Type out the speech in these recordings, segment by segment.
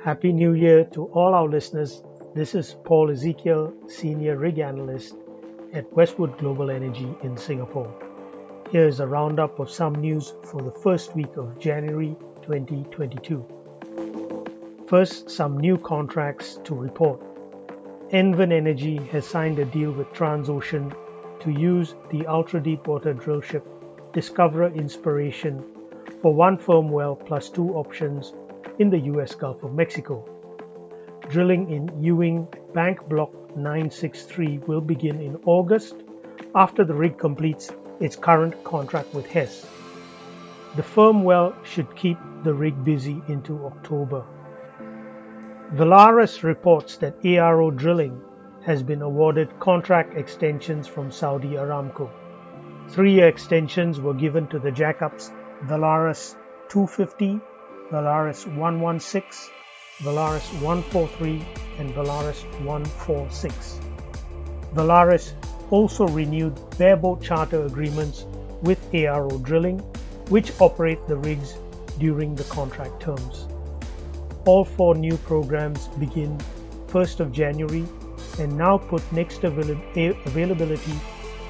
Happy New Year to all our listeners. This is Paul Ezekiel, Senior Rig Analyst at Westwood Global Energy in Singapore. Here is a roundup of some news for the first week of January 2022. First, some new contracts to report. Enven Energy has signed a deal with Transocean to use the ultra-deepwater drillship Discoverer Inspiration for one firm well plus two options in the U.S. Gulf of Mexico. Drilling in Ewing Bank Block 963 will begin in August after the rig completes its current contract with Hess. The firm well should keep the rig busy into October. Valaris reports that ARO Drilling has been awarded contract extensions from Saudi Aramco. 3-year extensions were given to the jackups Valaris 250, Valaris 116, Valaris 143, and Valaris 146. Valaris also renewed bareboat charter agreements with ARO Drilling, which operate the rigs during the contract terms. All 4 new programs begin 1st of January and now put next availability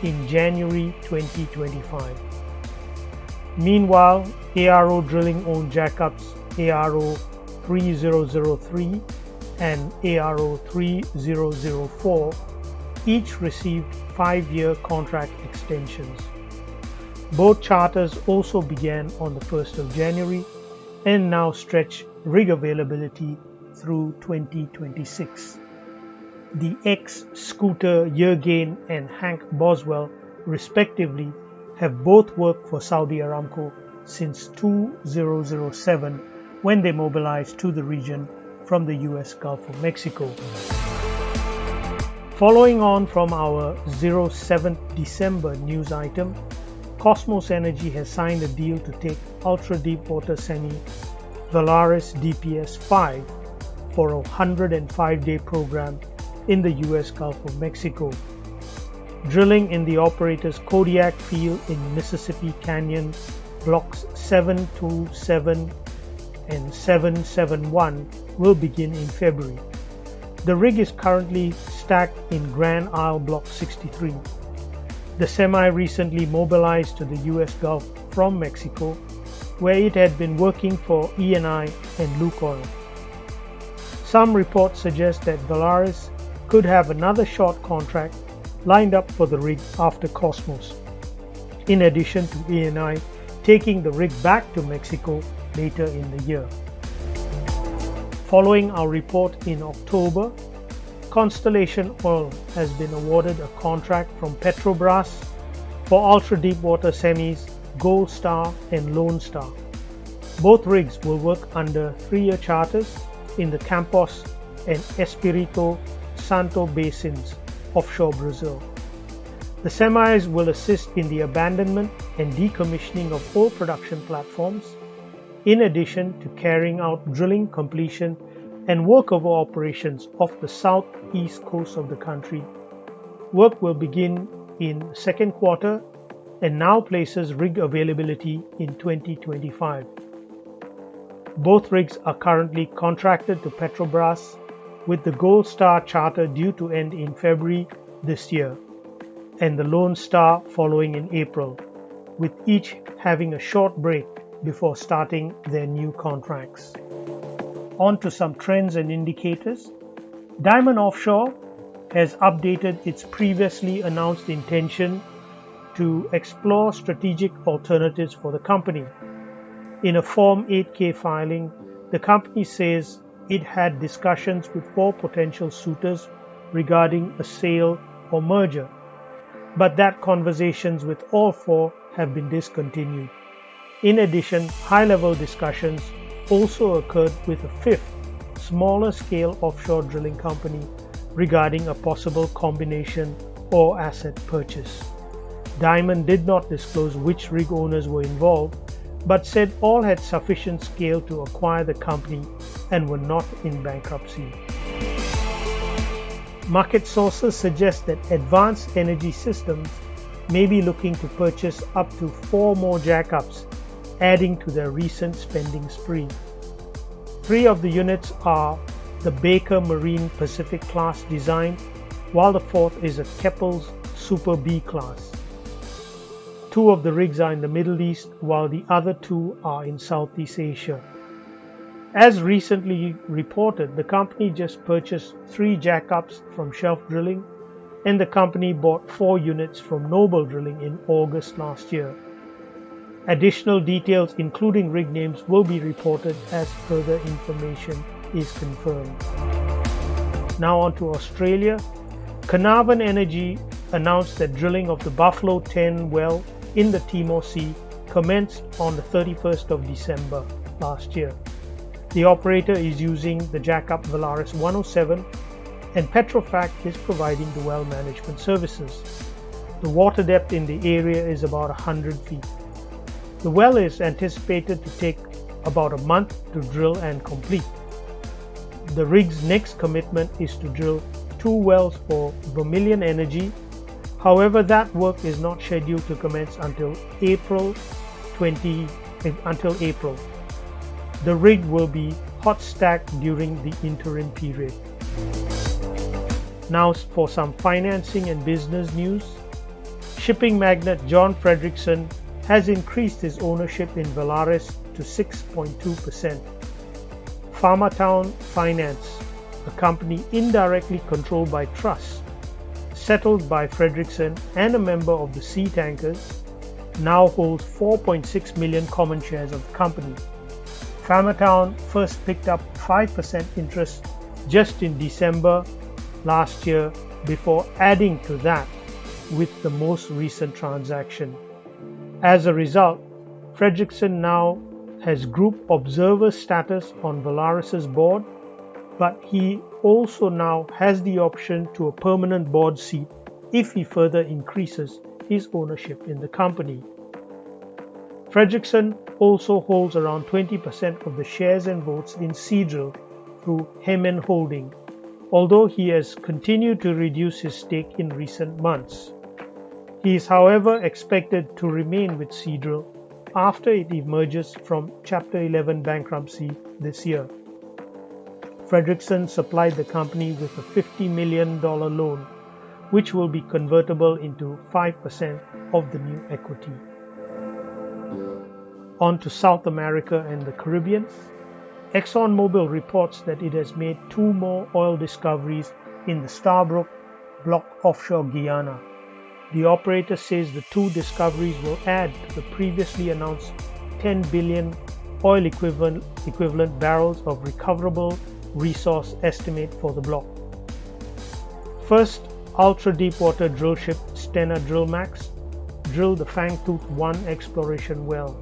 in January 2025. Meanwhile, ARO Drilling owned jackups ARO 3003 and ARO 3004 each received 5-year contract extensions. Both charters also began on the 1st of January and now stretch rig availability through 2026. The ex-Scooter Yergain and Hank Boswell, respectively, have both worked for Saudi Aramco since 2007 when they mobilized to the region from the U.S. Gulf of Mexico. Following on from our 07th December news item, Cosmos Energy has signed a deal to take ultra-deepwater semi Valaris DPS-5 for a 105-day program in the U.S. Gulf of Mexico. Drilling in the operator's Kodiak field in Mississippi Canyon, blocks 727 and 771 will begin in February. The rig is currently stacked in Grand Isle Block 63. The semi recently mobilized to the U.S. Gulf from Mexico, where it had been working for Eni and Lukoil. Some reports suggest that Valaris could have another short contract lined up for the rig after Cosmos, in addition to Eni taking the rig back to Mexico later in the year. Following our report in October, Constellation Oil has been awarded a contract from Petrobras for ultra-deepwater semis Gold Star and Lone Star. Both rigs will work under 3-year charters in the Campos and Espirito Santo basins offshore Brazil. The semis will assist in the abandonment and decommissioning of oil production platforms, in addition to carrying out drilling, completion, and workover operations off the southeast coast of the country. Work will begin in the second quarter and now places rig availability in 2025. Both rigs are currently contracted to Petrobras, with the Gold Star charter due to end in February this year, and the Lone Star following in April, with each having a short break before starting their new contracts. On to some trends and indicators. Diamond Offshore has updated its previously announced intention to explore strategic alternatives for the company. In a Form 8K filing, the company says it had discussions with 4 potential suitors regarding a sale or merger, but that conversations with all 4 have been discontinued. In addition, high-level discussions also occurred with a 5th, smaller-scale offshore drilling company regarding a possible combination or asset purchase. Diamond did not disclose which rig owners were involved, but said all had sufficient scale to acquire the company and were not in bankruptcy. Market sources suggest that Advanced Energy Systems may be looking to purchase up to 4 more jackups, adding to their recent spending spree. Three of the units are the Baker Marine Pacific class design, while the fourth is a Keppel's Super B class. Two of the rigs are in the Middle East, while the other two are in Southeast Asia. As recently reported, the company just purchased 3 jackups from Shelf Drilling, and the company bought 4 units from Noble Drilling in August last year. Additional details, including rig names, will be reported as further information is confirmed. Now on to Australia. Carnarvon Energy announced that drilling of the Buffalo 10 well in the Timor Sea commenced on the 31st of December last year. The operator is using the jackup Valaris 107, and Petrofac is providing the well management services. The water depth in the area is about 100 feet. The well is anticipated to take about a month to drill and complete. The rig's next commitment is to drill 2 wells for Vermilion Energy. However, that work is not scheduled to commence until April. The rig will be hot stacked during the interim period. Now for some financing and business news. Shipping magnate John Fredrickson has increased his ownership in Valaris to 6.2%. Farmertown Finance, a company indirectly controlled by trusts, settled by Fredrickson and a member of the Sea Tankers, now holds 4.6 million common shares of the company. Farmertown first picked up 5% interest just in December last year before adding to that with the most recent transaction. As a result, Fredrickson now has group observer status on Valaris's board, but he also now has the option to a permanent board seat if he further increases his ownership in the company. Fredrickson also holds around 20% of the shares and votes in Seadrill through Hemen Holding, although he has continued to reduce his stake in recent months. He is, however, expected to remain with Seadrill after it emerges from Chapter 11 bankruptcy this year. Fredrickson supplied the company with a $50 million loan, which will be convertible into 5% of the new equity. On to South America and the Caribbean. ExxonMobil reports that it has made 2 more oil discoveries in the Starbrook block offshore Guyana. The operator says the 2 discoveries will add to the previously announced 10 billion oil equivalent barrels of recoverable resource estimate for the block. First, ultra-deepwater drillship Stena Drillmax drilled the Fangtooth 1 exploration well.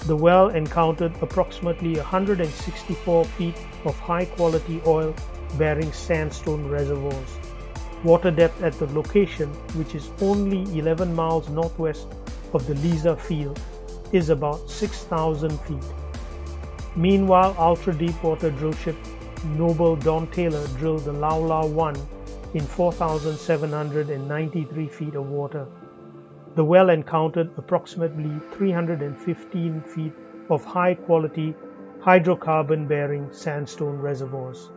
The well encountered approximately 164 feet of high-quality oil-bearing sandstone reservoirs. Water depth at the location, which is only 11 miles northwest of the Liza field, is about 6,000 feet. Meanwhile, ultra-deepwater drillship Noble Don Taylor drilled the Lau Lau 1 in 4,793 feet of water. The well encountered approximately 315 feet of high-quality hydrocarbon-bearing sandstone reservoirs.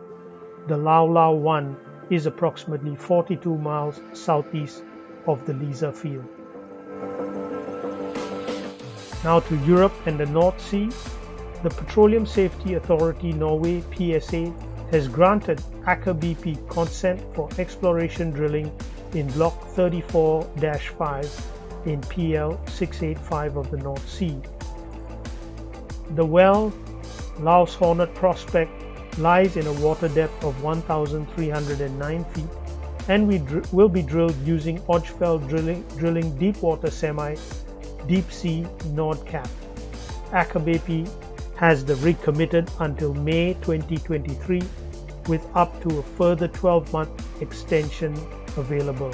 The Lau Lau 1 is approximately 42 miles southeast of the Liza field. Now to Europe and the North Sea. The Petroleum Safety Authority Norway (PSA) has granted Aker BP consent for exploration drilling in Block 34-5 in PL 685 of the North Sea. The well, Laos Hornet Prospect, lies in a water depth of 1,309 feet and will be drilled using Odgfell drilling deepwater semi deep sea Nordkapp. Aker BP has the rig committed until May 2023 with up to a further 12-month extension available.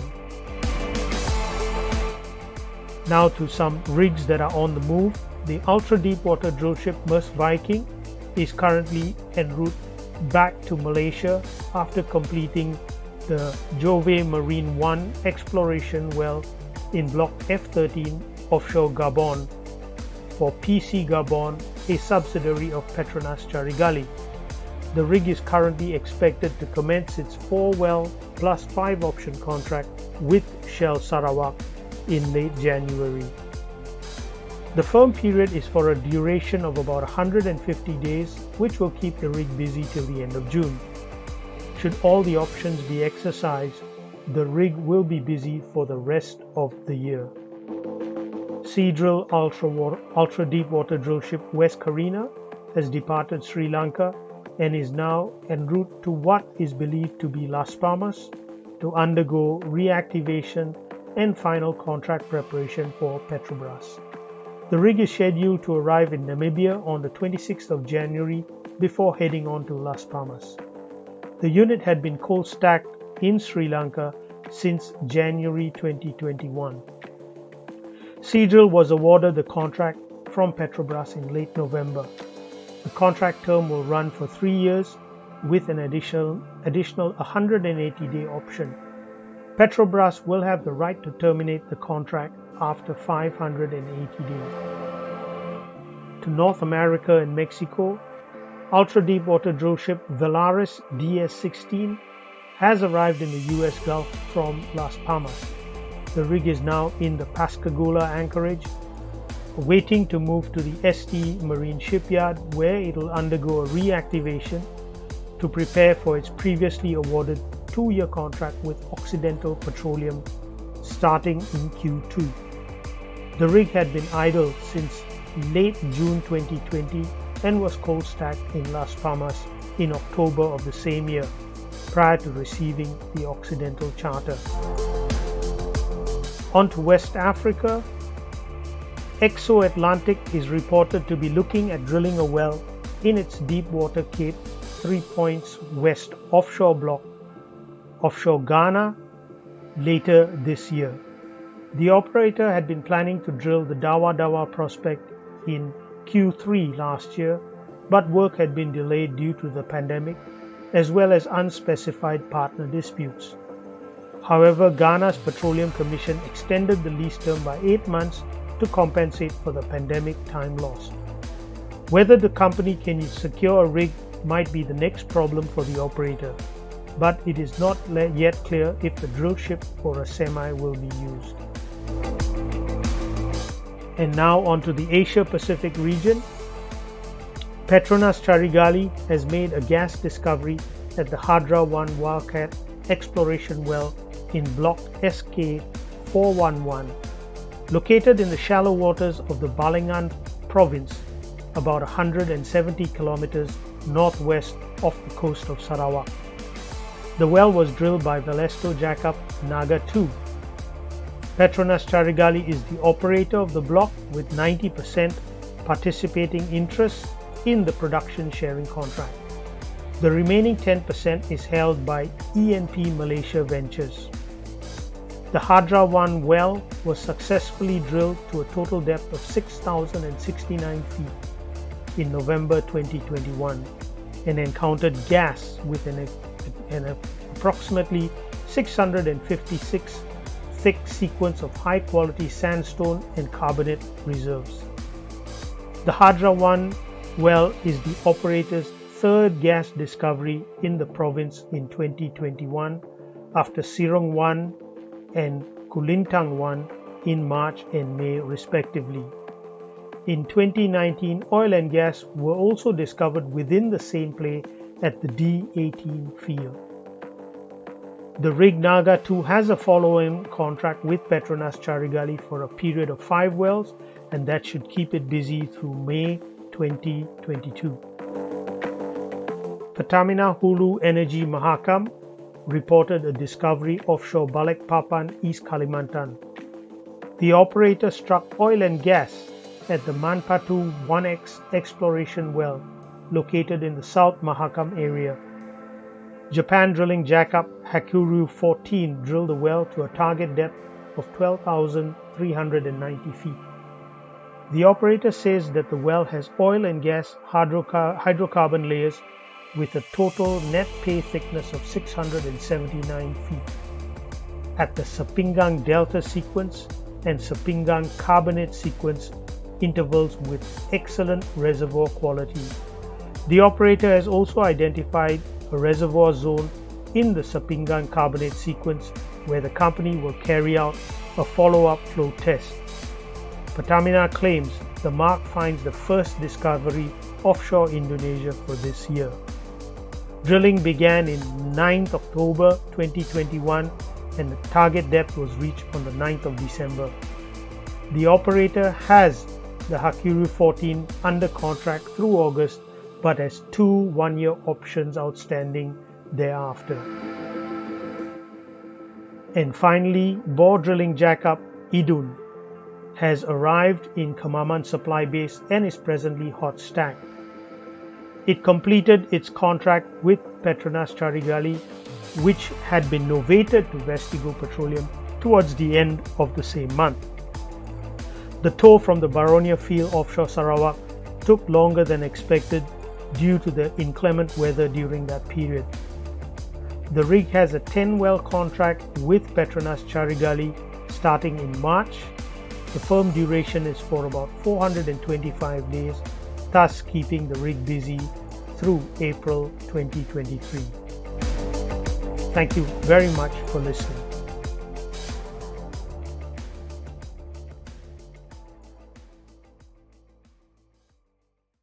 Now to some rigs that are on the move. The ultra-deepwater drillship Maersk Viking is currently en route back to Malaysia after completing the Jove Marine 1 exploration well in Block F13 offshore Gabon for PC Gabon, a subsidiary of Petronas Carigali. The rig is currently expected to commence its 4-well plus 5 option contract with Shell Sarawak in late January. The firm period is for a duration of about 150 days, which will keep the rig busy till the end of June. Should all the options be exercised, the rig will be busy for the rest of the year. Seadrill ultra deep water drillship West Carina has departed Sri Lanka and is now en route to what is believed to be Las Palmas to undergo reactivation and final contract preparation for Petrobras. The rig is scheduled to arrive in Namibia on the 26th of January before heading on to Las Palmas. The unit had been cold stacked in Sri Lanka since January 2021. Seadrill was awarded the contract from Petrobras in late November. The contract term will run for 3 years with an additional 180-day option. Petrobras will have the right to terminate the contract after 580 days. To North America and Mexico, ultra-deepwater drillship Valaris DS-16 has arrived in the US Gulf from Las Palmas. The rig is now in the Pascagoula anchorage, waiting to move to the ST Marine Shipyard, where it will undergo a reactivation to prepare for its previously awarded 2-year contract with Occidental Petroleum starting in Q2. The rig had been idle since late June 2020 and was cold stacked in Las Palmas in October of the same year, prior to receiving the Occidental charter. On to West Africa, Exo Atlantic is reported to be looking at drilling a well in its Deepwater Cape 3 Points West offshore block, offshore Ghana, later this year. The operator had been planning to drill the Dawa Dawa prospect in Q3 last year, but work had been delayed due to the pandemic, as well as unspecified partner disputes. However, Ghana's Petroleum Commission extended the lease term by 8 months to compensate for the pandemic time lost. Whether the company can secure a rig might be the next problem for the operator, but it is not yet clear if the drill ship or a semi will be used. And now on to the Asia Pacific region. Petronas Charigali has made a gas discovery at the Hadra-1 Wildcat exploration well in Block SK411, located in the shallow waters of the Balingan province, about 170 kilometers northwest off the coast of Sarawak. The well was drilled by Valesto Jackup Naga 2. Petronas Charigali is the operator of the block with 90% participating interest in the production sharing contract. The remaining 10% is held by ENP Malaysia Ventures. The Hadra-1 well was successfully drilled to a total depth of 6,069 feet in November 2021 and encountered gas with an approximately 656 thick sequence of high-quality sandstone and carbonate reserves. The Hadra-1 well is the operator's third gas discovery in the province in 2021 after Sirong 1 and Kulintang 1 in March and May respectively. In 2019, oil and gas were also discovered within the same play at the D18 field. The rig Naga 2 has a follow-on contract with Petronas Charigali for a period of 5 wells, and that should keep it busy through May 2022. Pertamina Hulu Energy Mahakam reported a discovery offshore Balikpapan, East Kalimantan. The operator struck oil and gas at the Manpatu 1X exploration well located in the South Mahakam area. Japan drilling jackup Hakuru 14 drilled the well to a target depth of 12,390 feet. The operator says that the well has oil and gas hydrocarbon layers with a total net pay thickness of 679 feet. At the Sepinggang Delta sequence and Sepinggang Carbonate sequence intervals with excellent reservoir quality. The operator has also identified a reservoir zone in the Sapingan Carbonate sequence where the company will carry out a follow-up flow test. Pertamina claims the mark finds the first discovery offshore Indonesia for this year. Drilling began in 9th October 2021 and the target depth was reached on the 9th of December. The operator has the Hakiru 14 under contract through August but has 2 one-year options outstanding thereafter. And finally, bore drilling jackup Idun has arrived in Kemaman Supply Base and is presently hot stacked. It completed its contract with Petronas Carigali, which had been novated to Vestigo Petroleum towards the end of the same month. The tow from the Baronia field offshore Sarawak took longer than expected due to the inclement weather during that period. The rig has a 10-well contract with Petronas Carigali starting in March. The firm duration is for about 425 days, thus keeping the rig busy through April 2023. Thank you very much for listening.